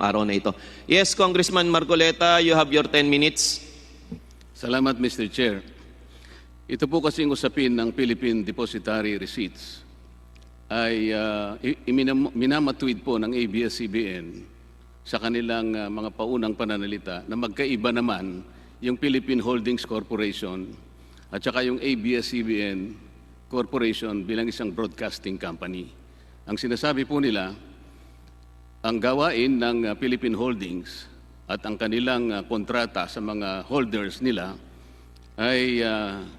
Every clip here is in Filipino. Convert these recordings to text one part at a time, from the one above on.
araw na ito. Yes, Congressman Marcoleta, you have your 10 minutes. Salamat, Mr. Chair. Ito po kasing usapin ng Philippine Depository Receipts ay minamatweet po ng ABS-CBN sa kanilang mga paunang pananalita na magkaiba naman yung Philippine Holdings Corporation at saka yung ABS-CBN Corporation bilang isang broadcasting company. Ang sinasabi po nila, ang gawain ng Philippine Holdings at ang kanilang kontrata sa mga holders nila ay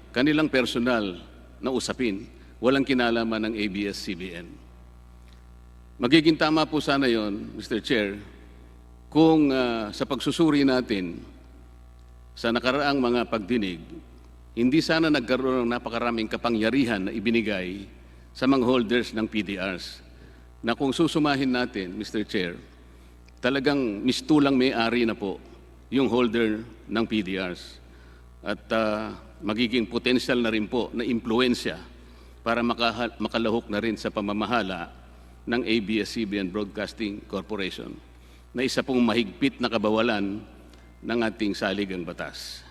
kanilang personal na usapin. Walang kinalaman ng ABS-CBN. Magiging tama po sana yon, Mr. Chair, kung sa pagsusuri natin sa nakaraang mga pagdinig, hindi sana nagkaroon ng napakaraming kapangyarihan na ibinigay sa mga holders ng PDRs. Na kung susumahin natin, Mr. Chair, talagang mistulang may-ari na po yung holder ng PDRs. At magiging potential na rin po na impluensya para makalahok na rin sa pamamahala ng ABS-CBN Broadcasting Corporation na isa pong mahigpit na kabawalan ng ating saligang batas.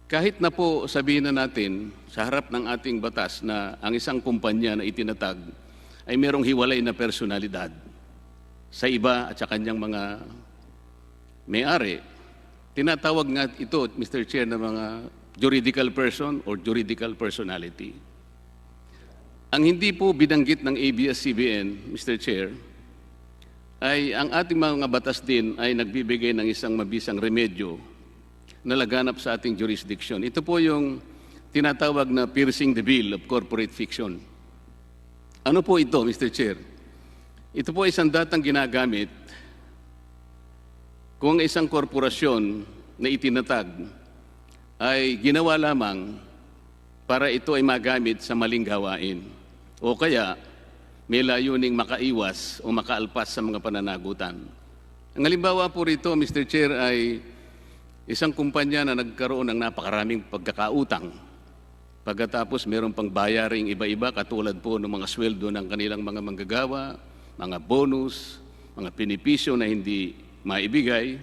Kahit na po sabihin na natin sa harap ng ating batas na ang isang kumpanya na itinatag ay merong hiwalay na personalidad sa iba at sa kanyang mga may-ari, tinatawag nga ito, Mr. Chair, na mga juridical person or juridical personality. Ang hindi po binanggit ng ABS-CBN, Mr. Chair, ay ang ating mga batas din ay nagbibigay ng isang mabisang remedyo na laganap sa ating jurisdiction. Ito po yung tinatawag na piercing the veil of corporate fiction. Ano po ito, Mr. Chair? Ito po ay isang datang ginagamit kung isang korporasyon na itinatag ay ginawa lamang para ito ay magamit sa maling gawain o kaya may layuning makaiwas o makaalpas sa mga pananagutan. Ang halimbawa po rito, Mr. Chair, ay isang kumpanya na nagkaroon ng napakaraming pagkakautang. Pagkatapos mayroon pang bayaring iba-iba katulad po ng mga sweldo ng kanilang mga manggagawa, mga bonus, mga benepisyo na hindi maibigay.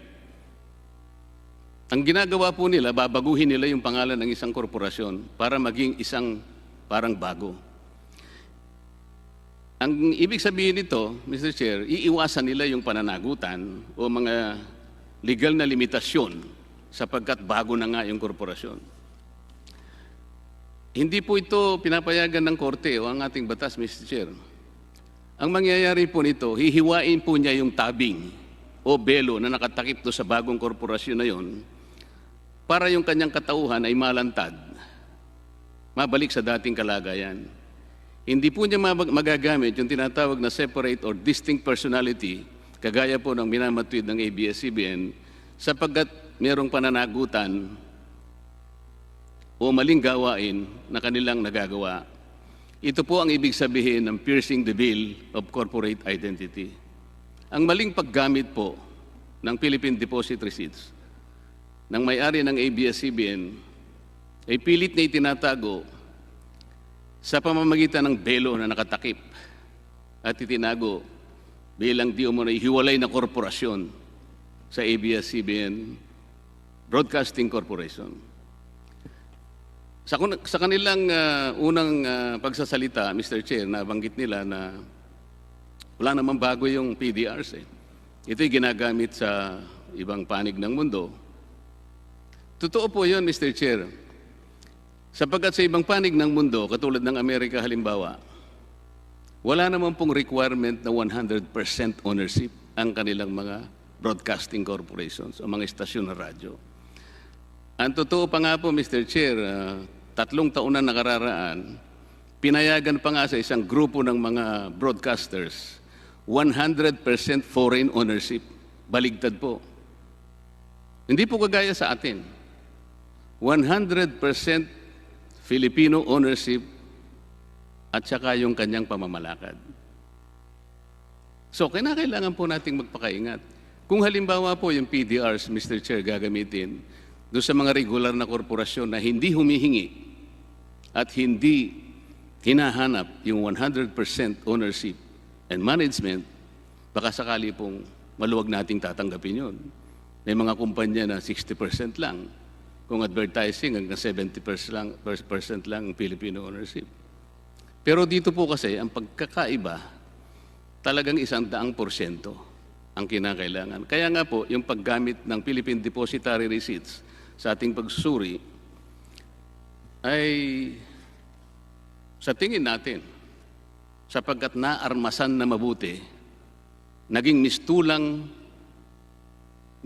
Ang ginagawa po nila, babaguhin nila yung pangalan ng isang korporasyon para maging isang parang bago. Ang ibig sabihin nito, Mr. Chair, iiwasan nila yung pananagutan o mga legal na limitasyon sapagkat bago na nga yung korporasyon. Hindi po ito pinapayagan ng korte o ang ating batas, Mr. Chair. Ang mangyayari po nito, hihiwain po niya yung tabing o belo na nakatakip to sa bagong korporasyon na yon para yung kanyang katauhan ay malantad, mabalik sa dating kalagayan. Hindi po niya magagamit yung tinatawag na separate or distinct personality, kagaya po ng minamatweet ng ABS-CBN, sapagkat mayroong pananagutan o maling gawain na kanilang nagagawa. Ito po ang ibig sabihin ng piercing the veil of corporate identity. Ang maling paggamit po ng Philippine Deposit Receipts ng may-ari ng ABS-CBN ay pilit na itinatago sa pamamagitan ng belo na nakatakip at itinago bilang di umano hiwalay na korporasyon sa ABS-CBN Broadcasting Corporation. Sa kanilang unang pagsasalita, Mr. Chair, nabanggit nila na wala namang bago yung PDRs. Ito'y ginagamit sa ibang panig ng mundo. Totoo po yun, Mr. Chair. Sapagkat sa ibang panig ng mundo, katulad ng Amerika halimbawa, wala naman pong requirement na 100% ownership ang kanilang mga broadcasting corporations o mga istasyon na radyo. Ang totoo pa nga po, Mr. Chair, 3 taon na nakararaan, pinayagan pa nga sa isang grupo ng mga broadcasters, 100% foreign ownership. Baligtad po. Hindi po kagaya sa atin. 100% Filipino ownership at saka yung kanyang pamamalakad. So, kailangan po nating magpakaingat. Kung halimbawa po yung PDRs, Mr. Chair, gagamitin doon sa mga regular na korporasyon na hindi humihingi at hindi hinahanap yung 100% ownership and management, baka sakali pong maluwag nating tatanggapin yun. May mga kumpanya na 60% lang. Kung advertising, hanggang 70% lang ang Filipino ownership. Pero dito po kasi, ang pagkakaiba, talagang 100% ang kinakailangan. Kaya nga po, yung paggamit ng Philippine Depositary Receipts sa ating pagsusuri ay sa tingin natin, sapagkat naarmasan na mabuti, naging mistulang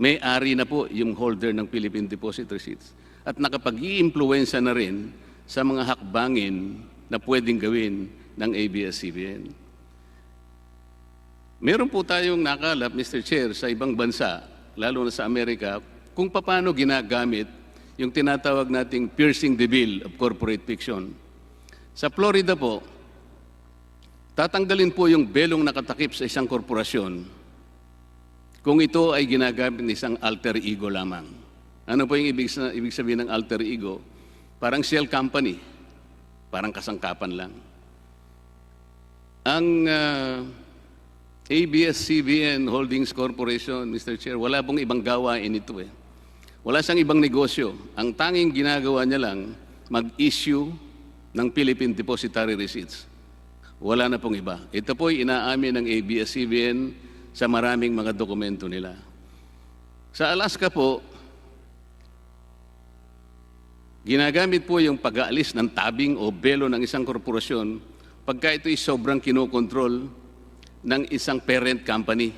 may-ari na po yung holder ng Philippine Deposit Receipts at nakapag-i-impluwensya na rin sa mga hakbangin na pwedeng gawin ng ABS-CBN. Meron po tayong nakalap, Mr. Chair, sa ibang bansa, lalo na sa Amerika, kung paano ginagamit yung tinatawag nating piercing the veil of corporate fiction. Sa Florida po, tatanggalin po yung belong nakatakip sa isang korporasyon kung ito ay ginagamit ng isang alter ego lamang. Ano po yung ibig sabihin ng alter ego? Parang shell company, parang kasangkapan lang. Ang ABS-CBN Holdings Corporation, Mr. Chair, wala pong ibang gawain ito eh. Wala siyang ibang negosyo. Ang tanging ginagawa niya lang, mag-issue ng Philippine Depositary Receipts. Wala na pong iba. Ito po'y inaamin ng ABS-CBN sa maraming mga dokumento nila. Sa Alaska po, ginagamit po yung pag-aalis ng tabing o belo ng isang korporasyon pagka ito'y sobrang kinokontrol ng isang parent company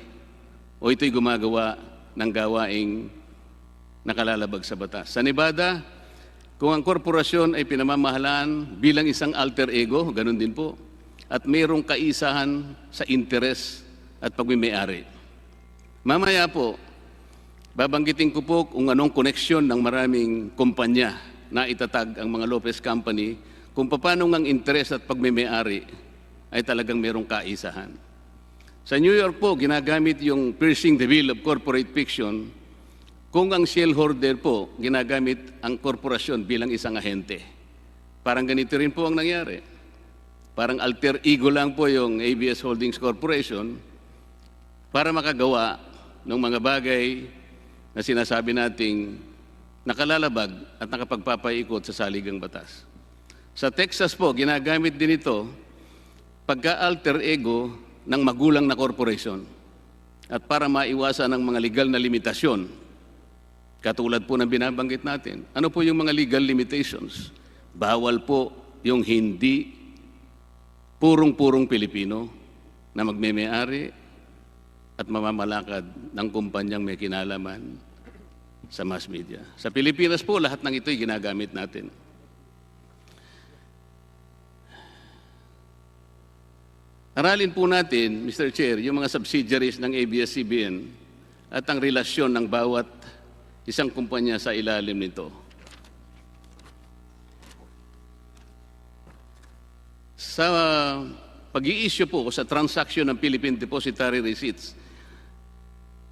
o ito'y gumagawa ng gawaing nakalalabag sa batas. Sa Nevada, kung ang korporasyon ay pinamamahalaan bilang isang alter ego, ganun din po, at mayroong kaisahan sa interes at pagmimayari. Mamaya po, babanggitin ko po kung anong koneksyon ng maraming kumpanya na itatag ang mga Lopez Company, kung paano ang interes at pagmimayari ay talagang mayroong kaisahan. Sa New York po, ginagamit yung piercing the veil of corporate fiction kung ang shareholder po ginagamit ang korporasyon bilang isang ahente. Parang ganito rin po ang nangyari. Parang alter ego lang po yung ABS Holdings Corporation para makagawa ng mga bagay na sinasabi nating nakalalabag at nakapagpapaikot sa saligang batas. Sa Texas po, ginagamit din ito pagka-alter ego ng magulang na korporasyon at para maiwasan ang mga legal na limitasyon, katulad po ng binabanggit natin. Ano po yung mga legal limitations? Bawal po yung hindi purong-purong Pilipino na magme-may-ari at mamamalakad ng kumpanyang may kinalaman sa mass media. Sa Pilipinas po, lahat ng ito'y ginagamit natin. Aralin po natin, Mr. Chair, yung mga subsidiaries ng ABS-CBN at ang relasyon ng bawat isang kumpanya sa ilalim nito. Sa pag-i-issue po sa transaction ng Philippine Depositary Receipts,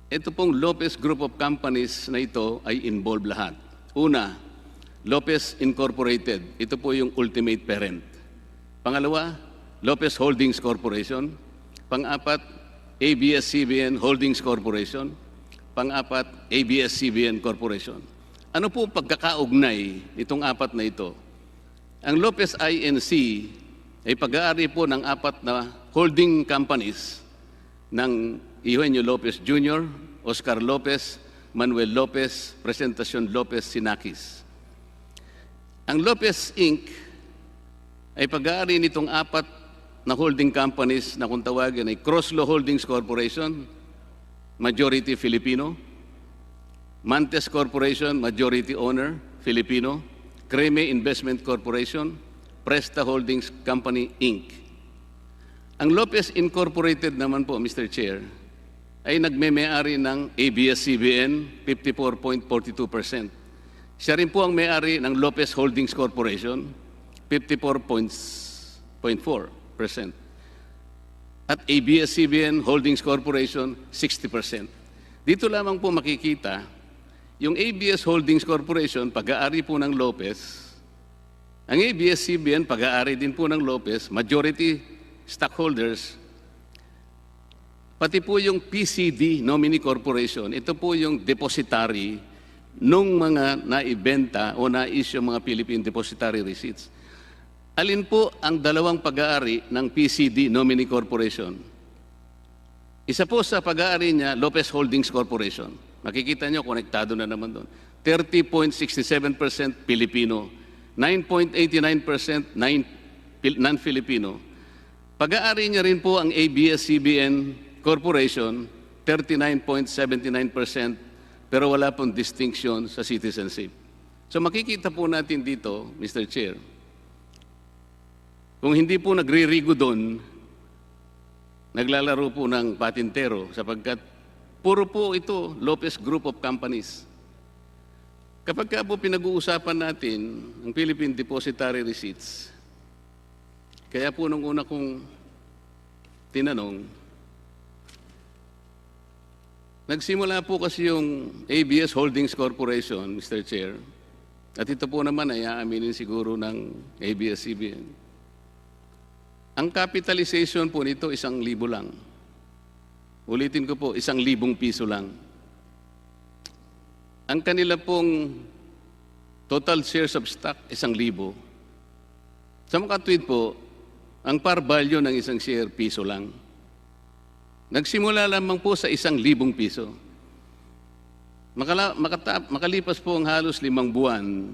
ito pong Lopez Group of Companies na ito ay involved lahat. Una, Lopez Incorporated. Ito po yung ultimate parent. Pangalawa, Lopez Holdings Corporation. Pang-apat, ABS-CBN Holdings Corporation. Pang-apat, ABS-CBN Corporation. Ano po pagkakaugnay nitong apat na ito? Ang Lopez INC ay pag-aari po ng apat na holding companies ng Eugenio Lopez Jr., Oscar Lopez, Manuel Lopez, Presentacion Lopez Sinakis. Ang Lopez Inc. ay pag-aari nitong apat na holding companies na kung tawagin ay Crosslaw Holdings Corporation, majority Filipino, Mantes Corporation, majority owner, Filipino, Creme Investment Corporation, Presta Holdings Company, Inc. Ang Lopez Incorporated naman po, Mr. Chair, ay nagme-may-ari ng ABS-CBN, 54.42%. Siya rin po ang may-ari ng Lopez Holdings Corporation, 54.4%. At ABS-CBN Holdings Corporation, 60%. Dito lamang po makikita, yung ABS Holdings Corporation, pag-aari po ng Lopez, ang ABS-CBN, pag-aari din po ng Lopez, majority stockholders, pati po yung PCD, Nominee Corporation, ito po yung depositary nung mga naibenta o na-issue mga Philippine Depositary Receipts. Alin po ang dalawang pag-aari ng PCD, Nominee Corporation? Isa po sa pag-aari niya, Lopez Holdings Corporation. Makikita nyo, konektado na naman doon. 30.67% Pilipino, 9.89% non-Filipino. Pag-aari niya rin po ang ABS-CBN Corporation, 39.79%, pero wala pong distinction sa citizenship. So makikita po natin dito, Mr. Chair, kung hindi po nagre-Rigodon, naglalaro po ng patentero sapagkat puro po ito Lopez Group of Companies. Kapag ka po pinag-uusapan natin ang Philippine Depositary Receipts, kaya po nung una kong tinanong, nagsimula po kasi yung ABS Holdings Corporation, Mr. Chair, at ito po naman ay aaminin siguro ng ABS-CBN. Ang capitalization po nito 1,000 lang. Ulitin ko po, 1,000 piso lang. Ang kanila pong total shares of stock, 1,000. Sa makatwid po, ang par value ng isang share, piso lang. Nagsimula lamang po sa 1,000 piso. Makalipas po ang halos 5 buwan,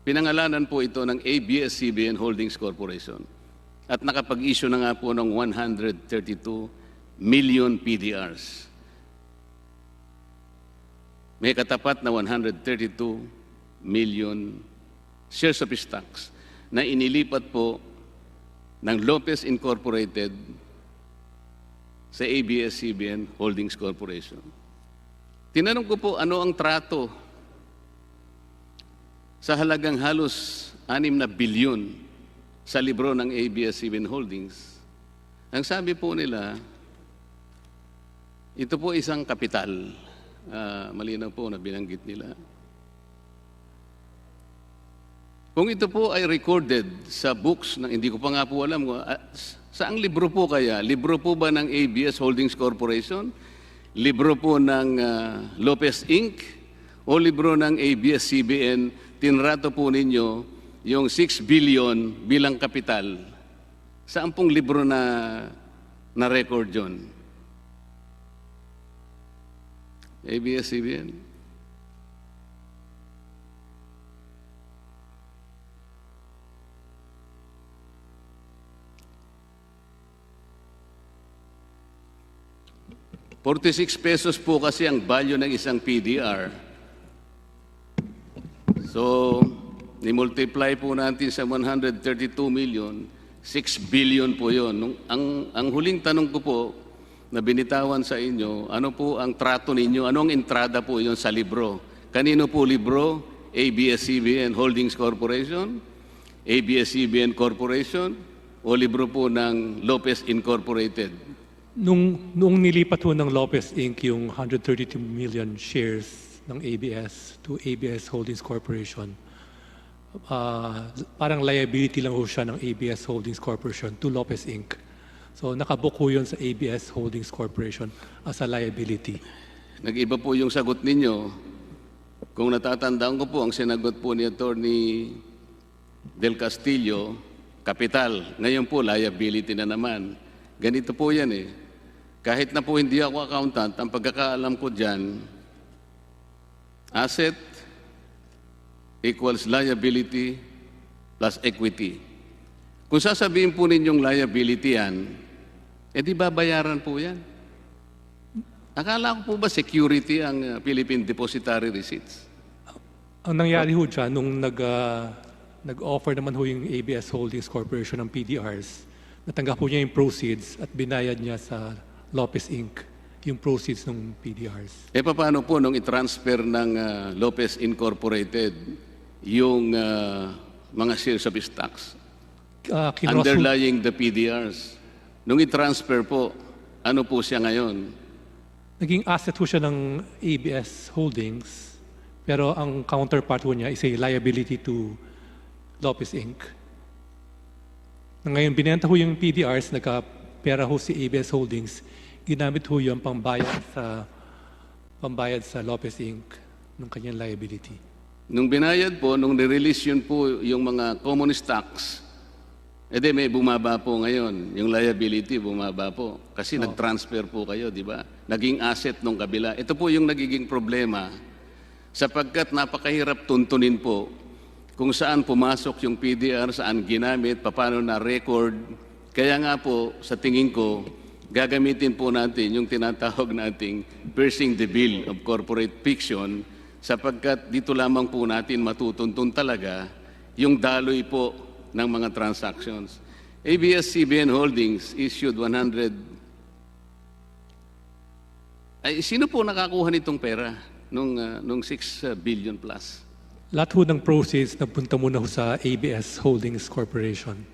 pinangalanan po ito ng ABS-CBN Holdings Corporation. At nakapag-issue na nga po ng 132 million PDRs. May katapat na 132 million shares of stocks na inilipat po ng Lopez Incorporated sa ABS-CBN Holdings Corporation. Tinanong ko po ano ang trato sa halagang halos 6 na bilyon sa libro ng ABS-CBN Holdings. Ang sabi po nila, ito po isang kapital. Malinaw po na binanggit nila. Kung ito po ay recorded sa books, hindi ko pa nga po alam, saang libro po kaya? Libro po ba ng ABS Holdings Corporation? Libro po ng Lopez Inc? O libro ng ABS-CBN? Tinrato po ninyo yung 6 billion bilang kapital. Saan pong libro na record yun? ABS-CBN? ₱46 po kasi ang value ng isang PDR. So, ni-multiply po natin sa 132 million, 6 billion po yun. Ang huling tanong ko po na binitawan sa inyo, ano po ang trato ninyo? Anong entrada po yun sa libro? Kanino po libro? ABS-CBN Holdings Corporation? ABS-CBN Corporation? O libro po ng Lopez Incorporated? Noong nilipat po ng Lopez Inc. yung 132 million shares ng ABS to ABS Holdings Corporation, parang liability lang ho siya ng ABS Holdings Corporation to Lopez Inc. So nakabook ho yun sa ABS Holdings Corporation as a liability. Nag-iba po yung sagot ninyo. Kung natatandaan ko po, ang sinagot po ni Attorney Del Castillo, kapital. Ngayon po, liability na naman. Ganito po yan eh. Kahit na po hindi ako accountant, ang pagkakaalam ko dyan, asset equals liability plus equity. Kung sasabihin po ninyong liability yan, edi babayaran po yan. Akala ko po ba security ang Philippine Depositary Receipts? Ang nangyari ho dyan, nung nag-offer naman ho yung ABS Holdings Corporation ng PDRs, natanggap po niya yung proceeds at binayad niya sa Lopez Inc. yung proceeds ng PDRs. Paano po nung i-transfer ng Lopez Incorporated yung mga shares of stocks underlying the PDRs? Nung i-transfer po, ano po siya ngayon? Naging asset po siya ng ABS Holdings, pero ang counterpart po niya is a liability to Lopez Inc. Ngayon, binenta ho yung PDRs, nagka-pera ho si ABS Holdings, ginamit ho yun pambayad sa Lopez Inc. ng kanyang liability. Nung binayad po, nung nirelease yun po yung mga common stocks, may bumaba po ngayon. Yung liability bumaba po. Kasi nag-transfer po kayo, di ba? Naging asset nung kabila. Ito po yung nagiging problema sapagkat napakahirap tuntunin po kung saan pumasok yung PDR, saan ginamit, paano na-record. Kaya nga po, sa tingin ko, gagamitin po natin yung tinatawag nating piercing the veil of corporate fiction sapagkat dito lamang po natin matutuntun talaga yung daloy po ng mga transactions. ABS-CBN Holdings issued 100... sino po nakakuha nitong pera nung 6 billion plus? Lahat ho ng proceeds napunta muna ho sa ABS Holdings Corporation.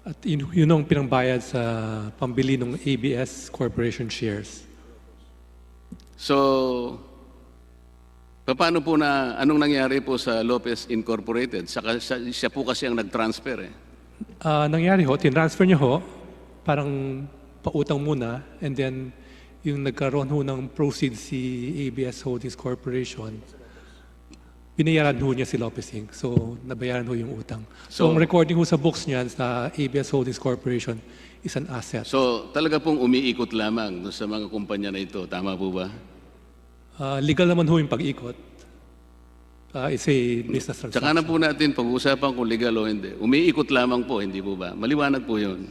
At yun ang pinangbayad sa pambili ng ABS Corporation shares. So, paano po anong nangyari po sa Lopez Incorporated? Siya po kasi ang nag-transfer eh. Nangyari ho, tinransfer niya ho, parang pautang muna, and then yung nagkaroon ho ng proceeds si ABS Holdings Corporation, binayaran ho niya si Lopez Inc. So, nabayaran ho yung utang. So ang recording ho sa books niyan sa ABS Holdings Corporation is an asset. So, talaga pong umiikot lamang sa mga kumpanya na ito. Tama po ba? Legal naman ho yung pag-ikot. It's a business transaction. Tsaka na po natin pag-uusapan kung legal o hindi. Umiikot lamang po, hindi po ba? Maliwanag po yun.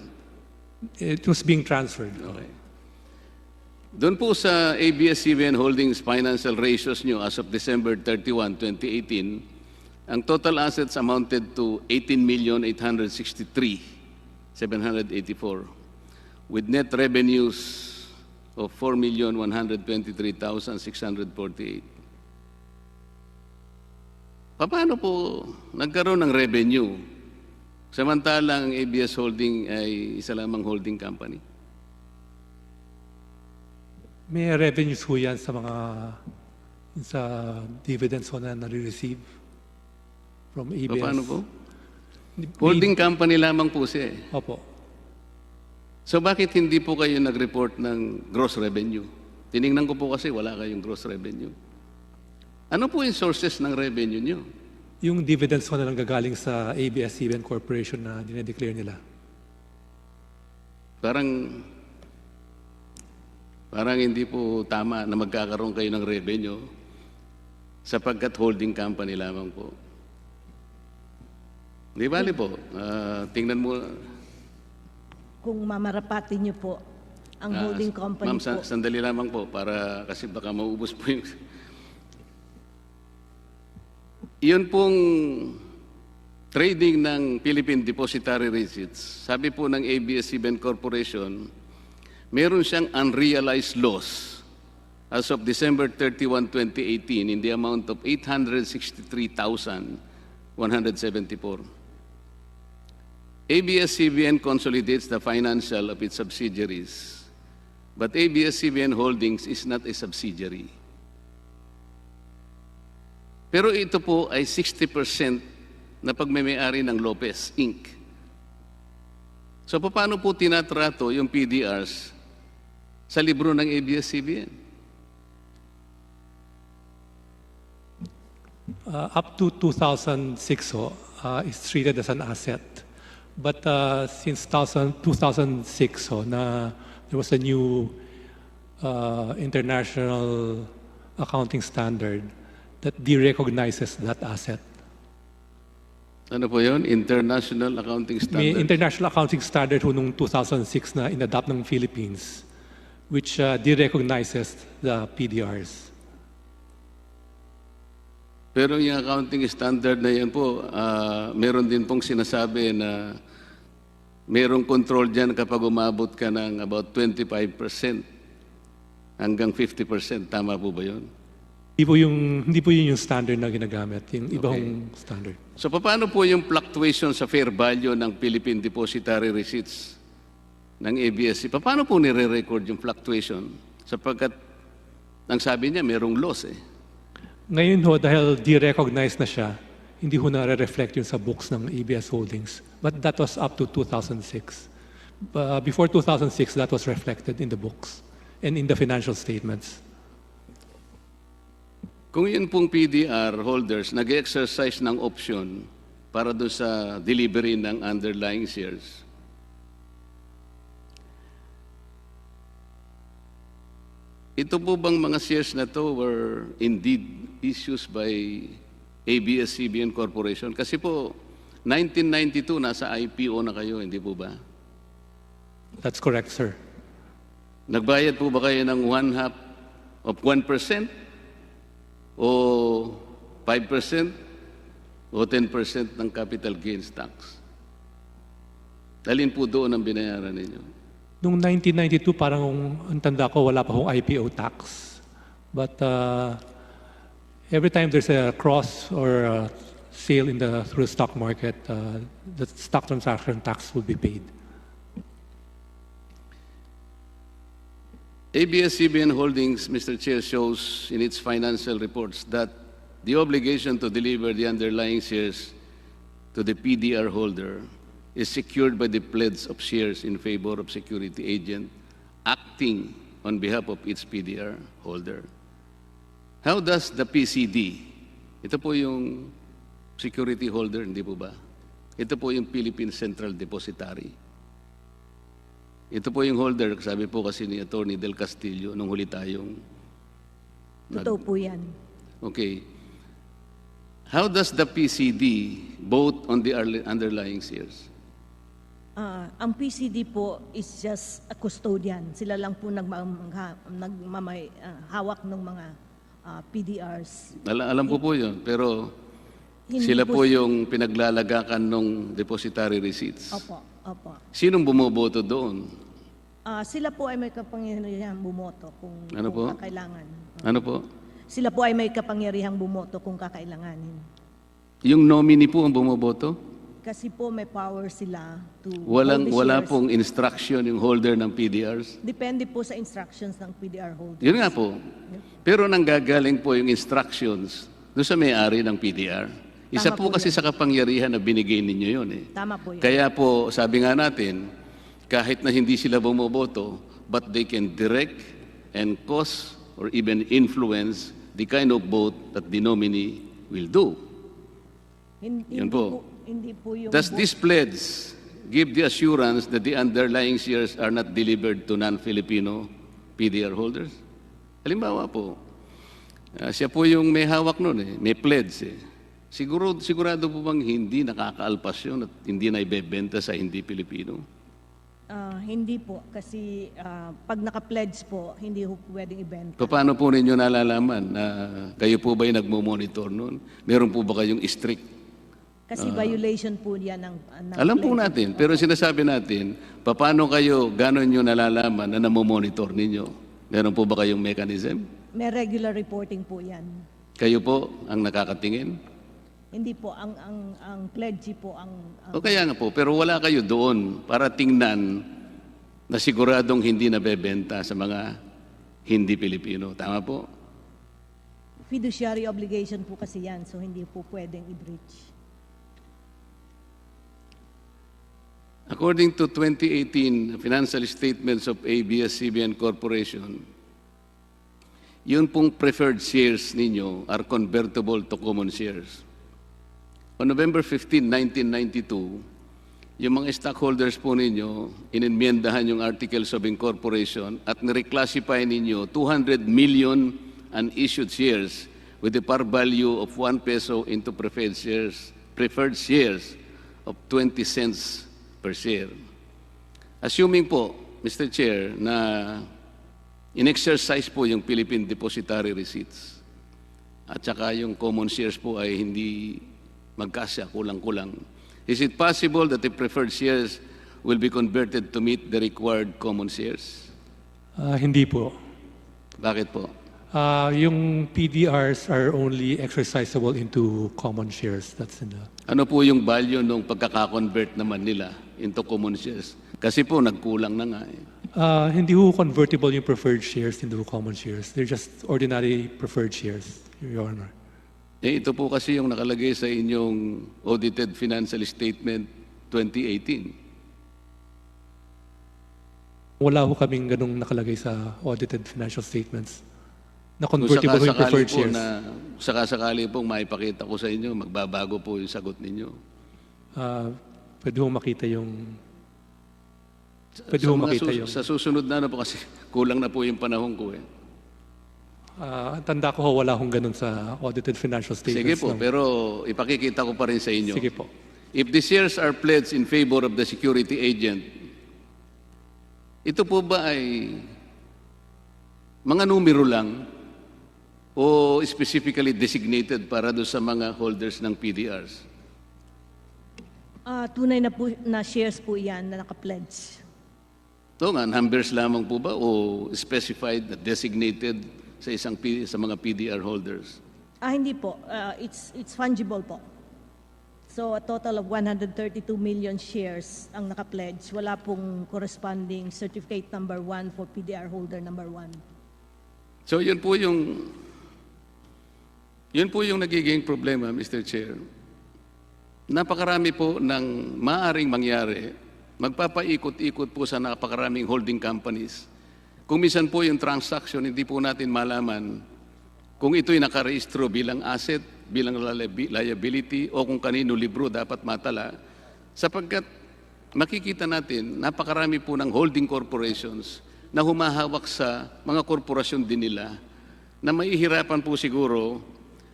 It was being transferred. Okay. Doon po sa ABS-CBN Holdings financial ratios nyo as of December 31, 2018, ang total assets amounted to 18,863,784 with net revenues of 4,123,648. Paano po nagkaroon ng revenue samantalang ang ABS Holding ay isa lamang holding company? May revenues ho yan sa dividends ho na nare-receive from ABS. Paano po? Holding company lamang po siya eh. Opo. So bakit hindi po kayo nag-report ng gross revenue? Tiningnan ko po kasi wala kayong gross revenue. Ano po yung sources ng revenue nyo? Yung dividends ho na lang gagaling sa ABS-CBN Corporation na dinedeclare nila. Parang hindi po tama na magkakaroon kayo ng revenue sapagkat holding company lamang po. Di bali po. Tingnan mo. Kung mamarapatin niyo po ang holding company ma'am, po. Sandali lamang po para kasi baka maubos po yung... Iyon pong trading ng Philippine Depositary Receipts. Sabi po ng ABS-CBN Corporation, meron siyang unrealized loss as of December 31, 2018 in the amount of 863,174. ABS-CBN consolidates the financial of its subsidiaries, but ABS-CBN Holdings is not a subsidiary. Pero ito po ay 60% na pagmamay-ari ng Lopez Inc. So paano po tinatrato yung PDRs sa libro ng ABS-CBN? Up to 2006 is treated as an asset. But since 2006 there was a new international accounting standard that de-recognizes that asset. Ano po yun? International Accounting Standard? May international accounting standard ho noong 2006 na in-adopt ng Philippines which de-recognizes the PDRs. Pero yung accounting standard na yan po, meron din pong sinasabi na merong control dyan kapag umabot ka ng about 25% hanggang 50%. Tama po ba yun? Hindi po yun yung standard na ginagamit, yung ibang standard. So paano po yung fluctuation sa fair value ng Philippine Depositary Receipts ng ABS? Paano po nire-record yung fluctuation? Sapagkat ang sabi niya merong loss eh. Ngayon ho, dahil de-recognize na siya, hindi ho na-reflect yun sa books ng ABS Holdings. But that was up to 2006. Before 2006, that was reflected in the books and in the financial statements. Kung yun pong PDR holders nag-exercise ng option para doon sa delivery ng underlying shares, ito po bang mga shares na to were indeed issues by ABS-CBN Corporation? Kasi po, 1992, nasa IPO na kayo, hindi po ba? That's correct, sir. Nagbayad po ba kayo ng 1/2 of 1%? O 5% o 10% ng capital gains tax? Alin po doon ang binayaran ninyo? Noong 1992, parang ang tanda ko, wala pa hong IPO tax. But every time there's a cross or a sale through the stock market, the stock transaction tax will be paid. ABS-CBN Holdings, Mr. Chair, shows in its financial reports that the obligation to deliver the underlying shares to the PDR holder is secured by the pledge of shares in favor of security agent acting on behalf of its PDR holder. How does the PCD, ito po yung security holder, hindi po ba? Ito po yung Philippine Central Depository. Ito po yung holder, sabi po kasi ni Attorney Del Castillo nung huli tayong... Totoo po yan. Okay. How does the PCD vote on the underlying shares? Ang PCD po is just a custodian. Sila lang po hawak ng mga PDRs. Alam ko po yun, pero Hindi sila po yung pinaglalagakan ng depository receipts. Opo. Sinong bumoboto doon? Sila po ay may kapangyarihang bumoto kung kakailangan. Ano po? Sila po ay may kapangyarihang bumoto kung kakailanganin. Yung nominee po ang bumoboto? Kasi po may power sila to Wala hold the shares. pong instruction yung holder ng PDRs? Depende po sa instructions ng PDR holder. Yun nga po. Pero nanggagaling po yung instructions doon sa may-ari ng PDR. Isa Tama po kasi sa kapangyarihan na binigay ninyo yun eh. Tama po yun. Kaya po, sabi nga natin, kahit na hindi sila bumoboto, but they can direct and cause or even influence the kind of vote that the nominee will do. Yun po. Hindi po yung Does this pledge give the assurance that the underlying shares are not delivered to non-Filipino PDR holders? Halimbawa po, siya po yung may hawak nun eh, may pledge eh. Sigurado po bang hindi nakakaalpas yun at hindi na ibebenta sa hindi Pilipino? Hindi po, kasi pag naka-pledge po, hindi po pwedeng ibenta. Paano po ninyo nalalaman na kayo po ba'y nagmo-monitor nun? Meron po ba kayong strict? Kasi violation po yan ng Alam po pledge. natin, pero sinasabi natin, paano kayo, gano'n nyo nalalaman na namomonitor ninyo? Meron po ba kayong mechanism? May regular reporting po yan. Kayo po ang nakakatingin? Hindi po, ang pledge po ang... O kaya nga po, pero wala kayo doon para tingnan na siguradong hindi nabebenta sa mga hindi Pilipino. Tama po? Fiduciary obligation po kasi yan, so hindi po pwedeng i-breach. According to 2018 financial statements of ABS-CBN Corporation, yun pong preferred shares ninyo are convertible to common shares. On November 15, 1992, yung mga stockholders po ninyo, inimyendahan yung Articles of Incorporation at nireclassify ninyo 200 million unissued shares with a par value of 1 peso into preferred shares of 20 cents per share. Assuming po, Mr. Chair, na in-exercise po yung Philippine Depository Receipts at saka yung common shares po ay hindi magkasya, kulang-kulang. Is it possible that the preferred shares will be converted to meet the required common shares? Hindi po. Bakit po? Yung PDRs are only exercisable into common shares. That's in the... Ano po yung value nung pagkaka-convert naman nila into common shares? Kasi po nagkulang na nga eh. Hindi ho convertible yung preferred shares into common shares. They're just ordinary preferred shares, Your Honor. Eh, ito po kasi yung nakalagay sa inyong audited financial statement 2018. Wala ho kaming ganung nakalagay sa audited financial statements na Kung convertible ho yung sakasakali preferred po shares. na sakasakali pong maipakita ko sa inyo, magbabago po yung sagot ninyo. Pwede ho makita yung... Pwede Sa, ho mga makita yung... sa susunod na ano po kasi kulang na po yung panahon ko eh. Tanda ko ho, wala hong ganun sa audited financial statements. Sige po, ng- pero ipakikita ko pa rin sa inyo. Sige po. If the shares are pledged in favor of the security agent, ito po ba ay mga numero lang o specifically designated para doon sa mga holders ng PDRs? Tunay na, po, na shares po yan na naka-pledge. Ito nga, numbers lamang po ba o specified, designated sa mga PDR holders? Hindi po. It's fungible po. So a total of 132 million shares ang naka-pledge. Wala pong corresponding certificate number 1 for PDR holder number 1. So yun po yung nagiging problema, Mr. Chair. Napakarami po ng maaring mangyari, magpapaikot-ikot po sa napakaraming holding companies. Kung minsan po yung transaction, hindi po natin malaman kung ito'y nakarehistro bilang asset, bilang liability, o kung kanino libro dapat matala, sapagkat makikita natin, napakarami po ng holding corporations na humahawak sa mga korporasyon din nila, na mahihirapan po siguro,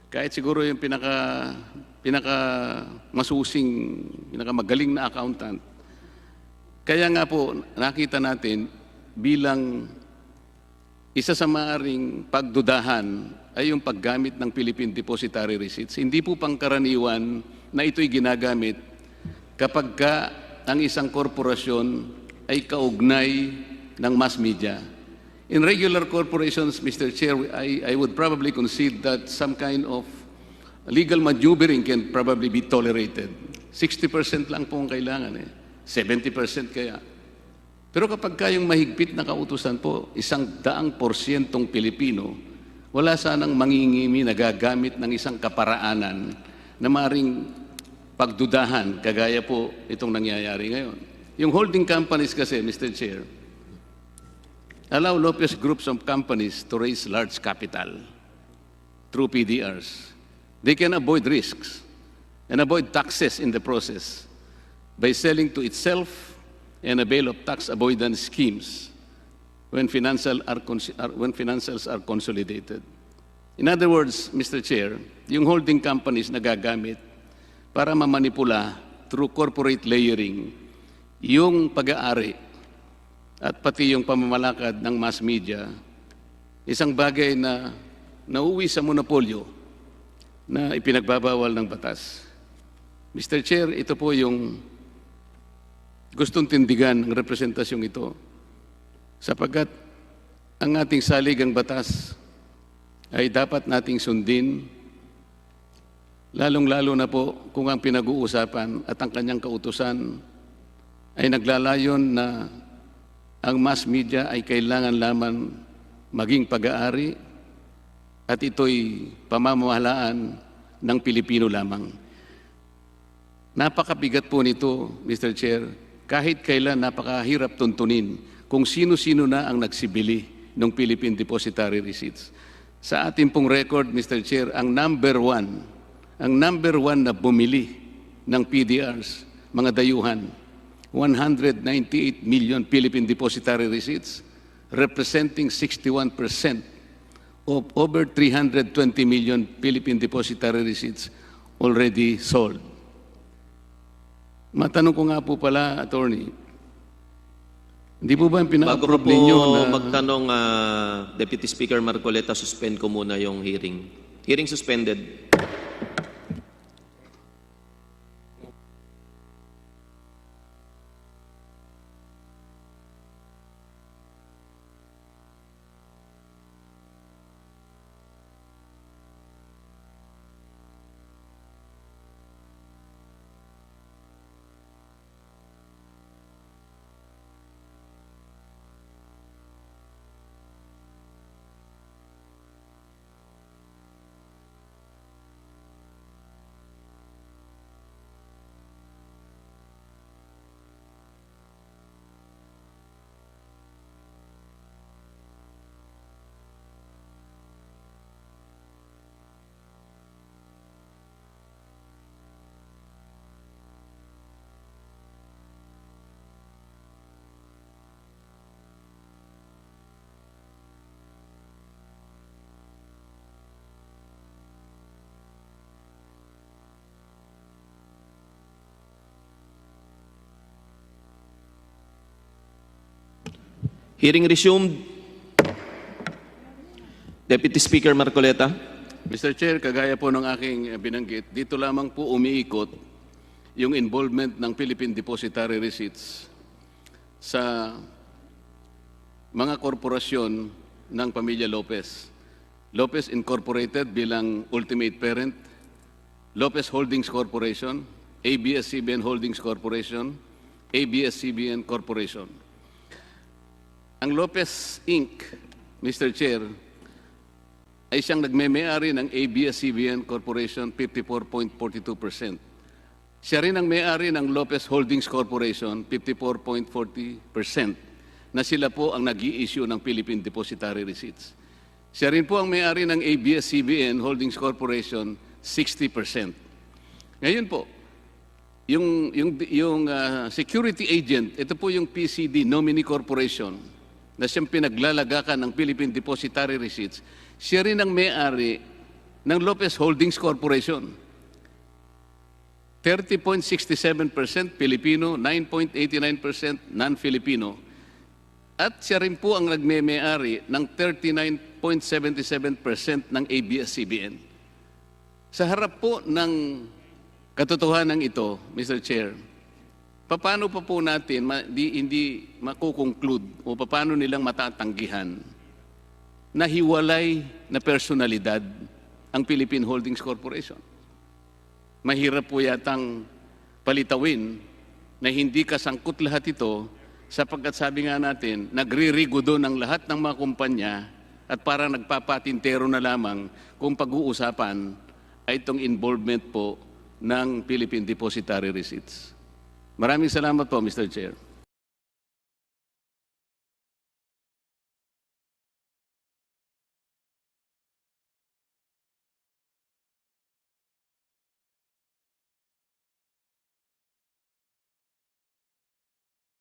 kahit siguro yung pinakamagaling na accountant. Kaya nga po, nakita natin bilang isa sa maaring pagdudahan ay yung paggamit ng Philippine Depositary Receipts. Hindi po pangkaraniwan na ito'y ginagamit kapag ang isang korporasyon ay kaugnay ng mass media. In regular corporations, Mr. Chair, I would probably concede that some kind of legal maneuvering can probably be tolerated. 60% lang po ang kailangan eh. 70% kaya. Pero kapag kayong mahigpit na kautusan po, 100% Pilipino, wala sanang mangingimi na gagamit ng isang kaparaanan na maring pagdudahan, kagaya po itong nangyayari ngayon. Yung holding companies kasi, Mr. Chair, allow Lopez groups of companies to raise large capital through PDRs. They can avoid risks and avoid taxes in the process by selling to itself and avail of tax avoidance schemes when financials are consolidated. In other words, Mr. Chair, yung holding companies na gagamit para mamanipula through corporate layering yung pag-aari at pati yung pamamalakad ng mass media, isang bagay na nauwi sa monopolyo na ipinagbabawal ng batas. Mr. Chair, ito po yung gustong tindigan ng representasyong ito sapagkat ang ating saligang batas ay dapat nating sundin, lalong-lalo na po kung ang pinag-uusapan at ang kanyang kautusan ay naglalayon na ang mass media ay kailangan lamang maging pag-aari at ito'y pamamahalaan ng Pilipino lamang. Napakabigat po nito, Mr. Chair, kahit kailan napakahirap tuntunin kung sino-sino na ang nagsibili ng Philippine Depositary Receipts. Sa ating pong record, Mr. Chair, ang number one na bumili ng PDRs, mga dayuhan, 198 million Philippine Depositary Receipts, representing 61% of over 320 million Philippine Depositary Receipts already sold. Matanong ko nga po pala, Attorney, hindi po ba yung Bago ko pina-approve po ninyo na... magtanong, Deputy Speaker Marcoleta, suspend ko muna yung hearing. Hearing suspended. Hearing resumed. Deputy Speaker Marcoleta. Mr. Chair, kagaya po ng aking binanggit, dito lamang po umiikot yung involvement ng Philippine Depositary Receipts sa mga korporasyon ng pamilya Lopez. Lopez Incorporated bilang ultimate parent, Lopez Holdings Corporation, ABS-CBN Holdings Corporation, ABS-CBN Corporation. Ang Lopez Inc., Mr. Chair, ay siyang nagme-may-ari ng ABS-CBN Corporation 54.42%. Siya rin ang may-ari ng Lopez Holdings Corporation 54.40% na sila po ang nag-i-issue ng Philippine Depositary Receipts. Siya rin po ang may-ari ng ABS-CBN Holdings Corporation 60%. Ngayon po, yung security agent, ito po yung PCD, Nominee Corporation, na siyang pinaglalagakan ng Philippine Depositary Receipts, siya rin ang may-ari ng Lopez Holdings Corporation. 30.67% Pilipino, 9.89% non-Filipino. At siya rin po ang nagme-may-ari ng 39.77% ng ABS-CBN. Sa harap po ng katotohanan ito, Mr. Chair, paano pa po natin hindi makukonclude o paano nilang matatanggihan na hiwalay na personalidad ang Philippine Holdings Corporation? Mahirap po yatang palitawin na hindi kasangkot lahat ito sapagkat sabi nga natin, nagre-rigodon ang lahat ng mga kumpanya at parang nagpapatintero na lamang kung pag-uusapan ay itong involvement po ng Philippine Depositary Receipts. Maraming salamat po, Mr. Chair.